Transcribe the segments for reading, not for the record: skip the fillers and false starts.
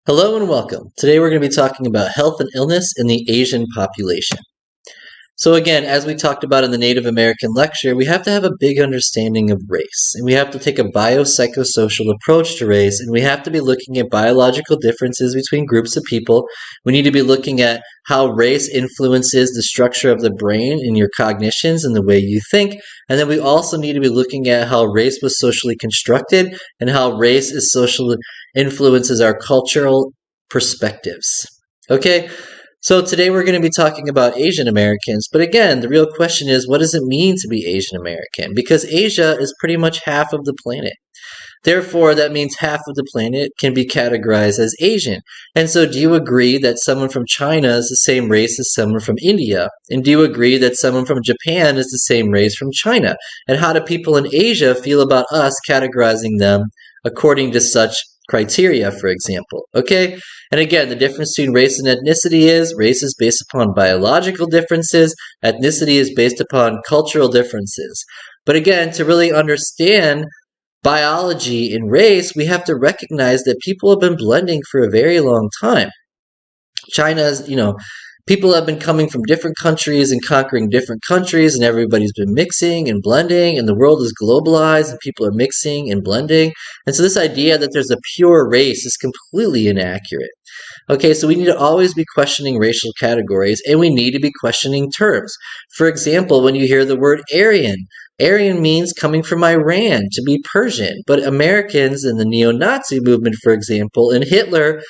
Hello and welcome. Today we're going to be talking about health and illness in the Asian population. So again, as we talked about in the Native American lecture, we have to have a big understanding of race, and we have to take a biopsychosocial approach to race, and we have to be looking at biological differences between groups of people. We need to be looking at how race influences the structure of the brain and your cognitions and the way you think, and then we also need to be looking at how race was socially constructed and how race is socially influences our cultural perspectives. Okay? So today we're going to be talking about Asian Americans, but again, the real question is, what does it mean to be Asian American? Because Asia is pretty much half of the planet. Therefore, that means half of the planet can be categorized as Asian. And so do you agree that someone from China is the same race as someone from India? And do you agree that someone from Japan is the same race from China? And how do people in Asia feel about us categorizing them according to such criteria, for example? Okay? And again, the difference between race and ethnicity is race is based upon biological differences, ethnicity is based upon cultural differences. But again, to really understand biology and race, we have to recognize that people have been blending for a very long time. China's, people have been coming from different countries and conquering different countries, and everybody's been mixing and blending, and the world is globalized, and people are mixing and blending. And so this idea that there's a pure race is completely inaccurate. Okay, so we need to always be questioning racial categories, and we need to be questioning terms. For example, when you hear the word Aryan, Aryan means coming from Iran, to be Persian. But Americans in the neo-Nazi movement, for example, and Hitler,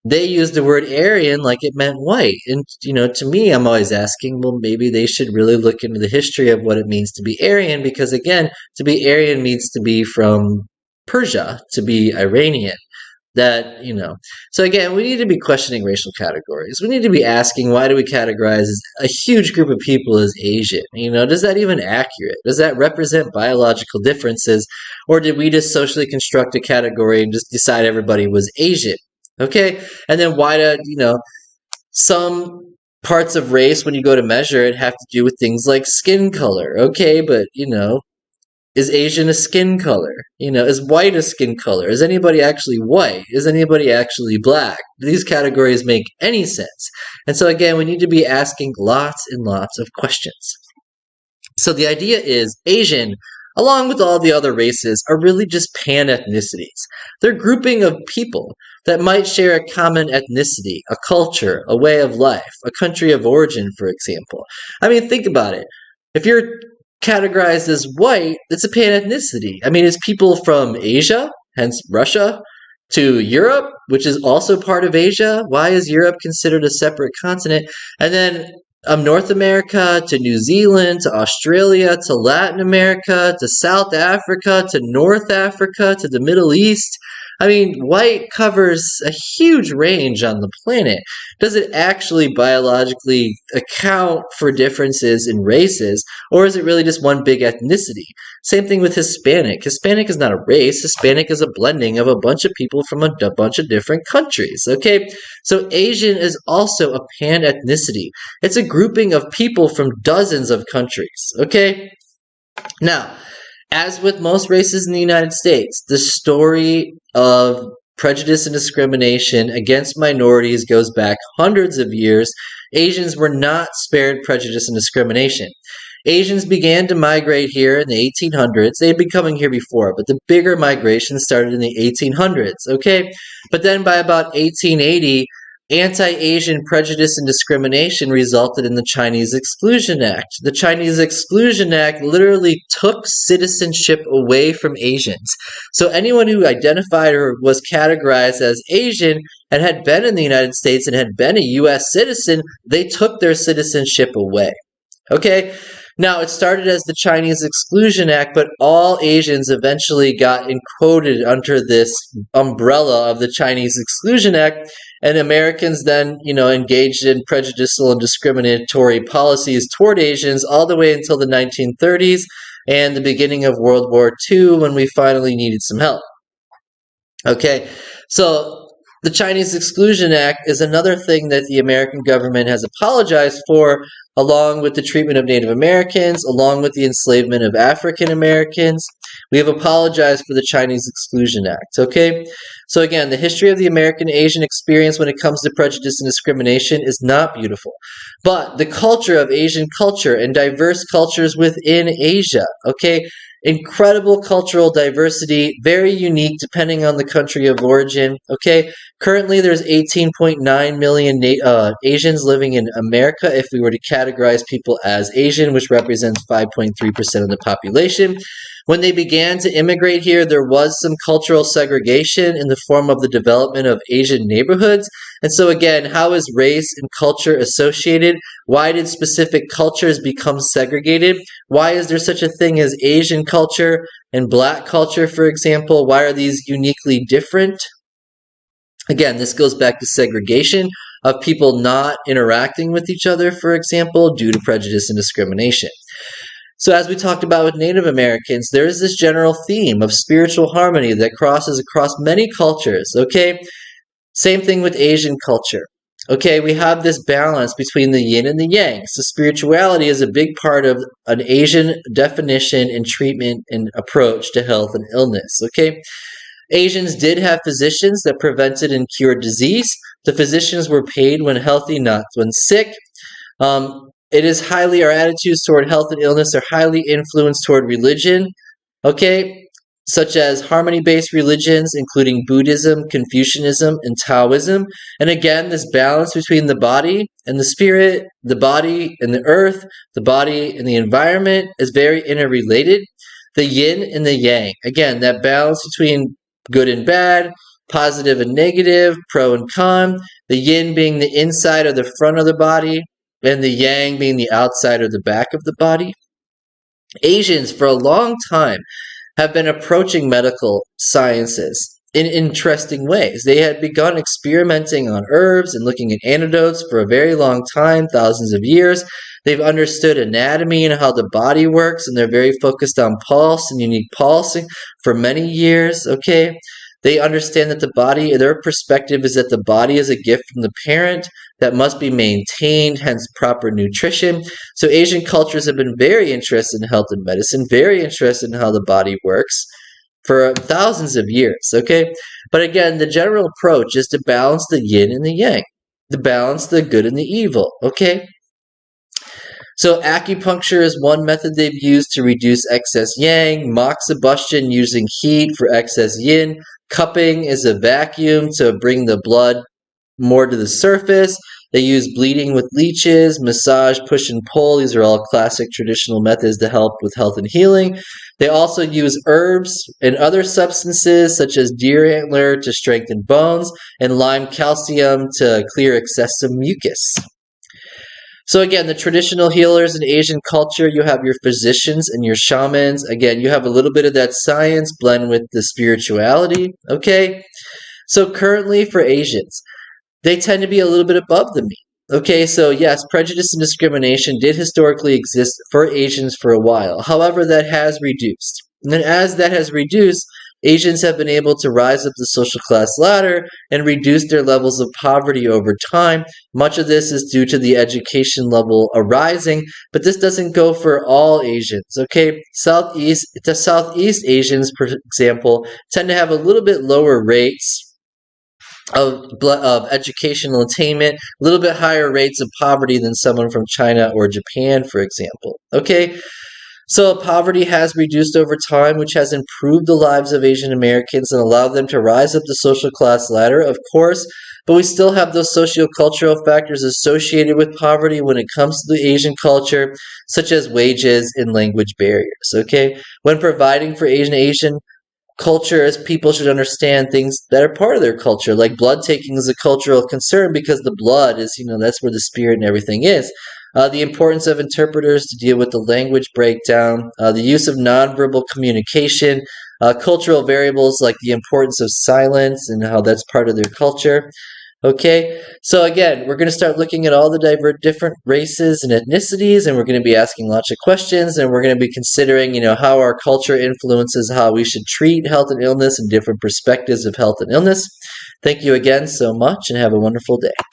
they used the word Aryan like it meant white. And, to me, I'm always asking, well, maybe they should really look into the history of what it means to be Aryan, because, again, to be Aryan means to be from Persia, to be Iranian. So again, we need to be questioning racial categories. We need to be asking, why do we categorize a huge group of people as Asian? Does that even accurate? Does that represent biological differences? Or did we just socially construct a category and just decide everybody was Asian? Okay? And then why some parts of race, when you go to measure it, have to do with things like skin color. Okay, but, is Asian a skin color? Is white a skin color? Is anybody actually white? Is anybody actually black? Do these categories make any sense? And so again, we need to be asking lots and lots of questions. So the idea is Asian, along with all the other races, are really just pan-ethnicities. They're a grouping of people that might share a common ethnicity, a culture, a way of life, a country of origin, for example. I mean, think about it. If you're categorized as white, it's a pan-ethnicity. I mean, it's people from Asia, hence Russia, to Europe, which is also part of Asia. Why is Europe considered a separate continent? And then North America, to New Zealand, to Australia, to Latin America, to South Africa, to North Africa, to the Middle East. I mean, white covers a huge range on the planet. Does it actually biologically account for differences in races, or is it really just one big ethnicity? Same thing with Hispanic. Hispanic is not a race. Hispanic is a blending of a bunch of people from a bunch of different countries, okay? So Asian is also a pan-ethnicity. It's a grouping of people from dozens of countries, okay? Now, as with most races in the United States, the story of prejudice and discrimination against minorities goes back hundreds of years. Asians were not spared prejudice and discrimination. Asians began to migrate here in the 1800s. They had been coming here before, but the bigger migration started in the 1800s, okay? But then by about 1880, anti-Asian prejudice and discrimination resulted in the Chinese Exclusion Act. The Chinese Exclusion Act literally took citizenship away from Asians. So anyone who identified or was categorized as Asian and had been in the United States and had been a U.S. citizen, they took their citizenship away. Okay? Now, it started as the Chinese Exclusion Act, but all Asians eventually got encoded under this umbrella of the Chinese Exclusion Act, and Americans then, engaged in prejudicial and discriminatory policies toward Asians all the way until the 1930s and the beginning of World War II, when we finally needed some help. Okay, so The Chinese Exclusion Act is another thing that the American government has apologized for, along with the treatment of Native Americans, along with the enslavement of African Americans. We have apologized for the Chinese Exclusion Act, okay? So again, the history of the American Asian experience when it comes to prejudice and discrimination is not beautiful. But the culture of Asian culture and diverse cultures within Asia, okay? Incredible cultural diversity, very unique depending on the country of origin, okay? Currently, there's 18.9 million Asians living in America if we were to categorize people as Asian, which represents 5.3% of the population. When they began to immigrate here, there was some cultural segregation in the form of the development of Asian neighborhoods. And so again, how is race and culture associated? Why did specific cultures become segregated? Why is there such a thing as Asian culture and Black culture, for example? Why are these uniquely different? Again, this goes back to segregation of people not interacting with each other, for example, due to prejudice and discrimination. So as we talked about with Native Americans, there is this general theme of spiritual harmony that crosses across many cultures, okay? Same thing with Asian culture. Okay, we have this balance between the yin and the yang. So spirituality is a big part of an Asian definition and treatment and approach to health and illness, okay? Asians did have physicians that prevented and cured disease. The physicians were paid when healthy, not when sick. Our attitudes toward health and illness are highly influenced toward religion, okay, such as harmony-based religions, including Buddhism, Confucianism, and Taoism. And again, this balance between the body and the spirit, the body and the earth, the body and the environment is very interrelated. The yin and the yang, again, that balance between good and bad, positive and negative, pro and con, the yin being the inside or the front of the body, and the yang being the outside or the back of the body. Asians, for a long time, have been approaching medical sciences in interesting ways. They had begun experimenting on herbs and looking at antidotes for a very long time, thousands of years. They've understood anatomy and how the body works, and they're very focused on pulse and unique pulsing for many years, okay? They understand that the body, their perspective is that the body is a gift from the parent that must be maintained, hence proper nutrition. So Asian cultures have been very interested in health and medicine, very interested in how the body works for thousands of years, okay? But again, the general approach is to balance the yin and the yang, to balance the good and the evil, okay? So acupuncture is one method they've used to reduce excess yang, moxibustion using heat for excess yin, cupping is a vacuum to bring the blood more to the surface. They use bleeding with leeches, massage, push and pull. These are all classic traditional methods to help with health and healing. They also use herbs and other substances such as deer antler to strengthen bones and lime calcium to clear excessive mucus. So again, the traditional healers in Asian culture, you have your physicians and your shamans. Again, you have a little bit of that science blend with the spirituality, okay? So currently for Asians, they tend to be a little bit above the mean. Okay, so yes, prejudice and discrimination did historically exist for Asians for a while. However, that has reduced. And then as that has reduced, Asians have been able to rise up the social class ladder and reduce their levels of poverty over time. Much of this is due to the education level arising, but this doesn't go for all Asians, okay? Southeast Asians, for example, tend to have a little bit lower rates of educational attainment, a little bit higher rates of poverty than someone from China or Japan, for example, okay? So poverty has reduced over time, which has improved the lives of Asian Americans and allowed them to rise up the social class ladder, of course, but we still have those socio-cultural factors associated with poverty when it comes to the Asian culture, such as wages and language barriers, okay? When providing for Asian cultures, people should understand things that are part of their culture, like blood taking is a cultural concern because the blood is, that's where the spirit and everything is. The importance of interpreters to deal with the language breakdown, the use of nonverbal communication, cultural variables like the importance of silence and how that's part of their culture. Okay, so again, we're going to start looking at all the different races and ethnicities, and we're going to be asking lots of questions, and we're going to be considering, how our culture influences how we should treat health and illness and different perspectives of health and illness. Thank you again so much and have a wonderful day.